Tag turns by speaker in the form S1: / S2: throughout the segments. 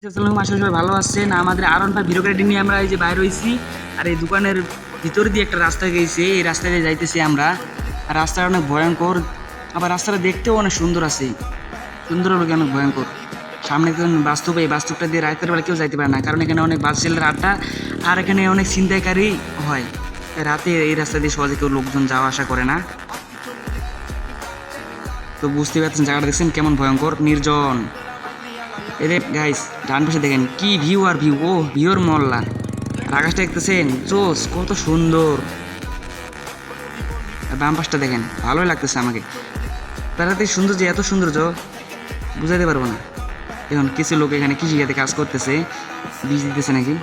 S1: আসসালামু আশা করি সবাই ভালো আছেন। আমাদের আরন 5 ভিডিও ক্যারেক্টার নিয়ে আমরা এই যে বাইরে হইছি। আর এই দোকানের ভিতর দিয়ে একটা রাস্তা গেছে, এই রাস্তা দিয়ে যাইতেছি আমরা। আর রাস্তাটা অনেক ভয়ঙ্কর, আবার রাস্তাটা দেখতেও অনেক সুন্দর আছে, সুন্দর হলো অনেক ভয়ঙ্কর। সামনে একজন বাস্তব, এই বাস্তবটা দিয়ে রাতের বেলা কেউ যাইতে পারে না, কারণ এখানে অনেক বাস ছেলের আড্ডা আর এখানে অনেক ছিনতাইকারী হয়। তাই রাতে এই রাস্তা দিয়ে সহজে কেউ লোকজন যাওয়া আসা করে না। তো বুঝতে পারছেন জায়গাটা দেখছেন কেমন ভয়ঙ্কর নির্জন। এদের গাইস ডান পাশে দেখেন কি ভিউ আর ভিউ, ও ভিউর মল্লা। আর আকাশটা দেখতেছেন জোস, কত সুন্দর। আর বাম পাশটা দেখেন, ভালোই লাগতেছে আমাকে। তারাতে সুন্দর যে এত সৌন্দর্য বুঝাইতে পারবো না। এখন কিছু লোক এখানে কৃষিখাতে কাজ করতেছে, বীজ দিতেছে নাকি।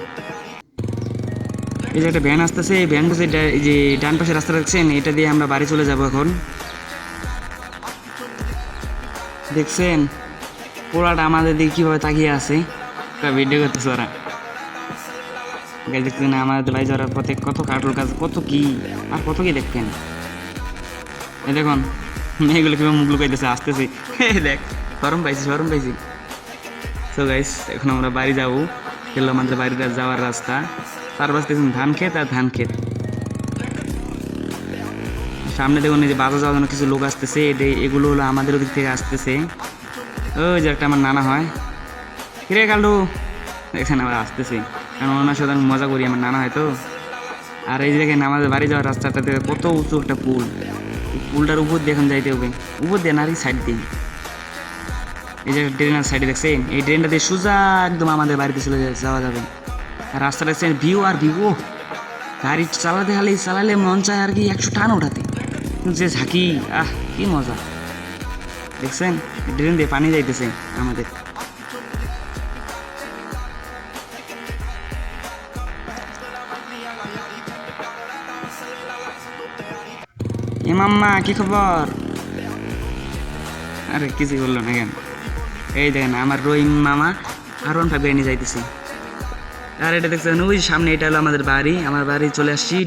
S1: এই যে একটা ভ্যান আসতেছে, এই ভ্যান পাশে এই যে ডান পাশে রাস্তা দেখছেন, এটা দিয়ে আমরা বাড়ি চলে যাব এখন। দেখছেন পোড়াটা আমাদের দিকে কীভাবে তাকিয়ে আছে, একটা ভিডিও করতেছে ওরা। গাছ দেখতেছেন আমাদের বাড়ি যাওয়ার পথে কত কাঠুর কাজ, কত কি আর কত কি দেখতেন। এই দেখুন মেয়েগুলো কীভাবে মুখ লুকাইতেছে, আসতেছে। দেখ শরম পাইছি, শরম পাইছি। তো গাইস এখন আমরা বাড়ি যাবো, গেলো আমাদের বাড়িতে যাওয়ার রাস্তা। তার পাশে দেখুন ধান ক্ষেত আর ধান ক্ষেত। সামনে দেখুন এই যে বাজার যাওয়ার জন্য কিছু লোক আসতেছে, এগুলো হলো আমাদের ওদিক থেকে আসতেছে। ওই যে একটা আমার নানা হয়, কিরে কালু, এখানে আবার আসতেছে, কারণ ওনার সাথে আমি মজা করি, আমার নানা হয় তো। আর এই যে দেখেন আমাদের বাড়ি যাওয়ার রাস্তাটাতে কত উঁচু একটা পুল, পুলটার উপর দিয়ে এখন যাইতে হবে, উপর দিয়ে না আর কি সাইড দিয়ে। এই যে ড্রেনের সাইডে দেখছেন, এই ড্রেনটা দিয়ে সোজা একদম আমাদের বাড়িতে চলে যাওয়া যাবে। আর রাস্তা দেখছেন ভিউ আর ভিউ, ও গাড়ি চালালে মন চায় আর কি 100 টান ওঠাতে, যে ঝাঁকি, আহ কি মজা। দেখছেন ড্রেন দিয়ে পানি যাইতেছে আমাদের। এ মাম্মা কি খবর? আরে কিছু বললো না কেন। এই দেখেন আমার রহিম মামা R15 নিয়ে যাইতেছি। আর এটা দেখছেন ওই সামনে, এটা হলো আমাদের বাড়ি, আমার বাড়ি চলে আসছি।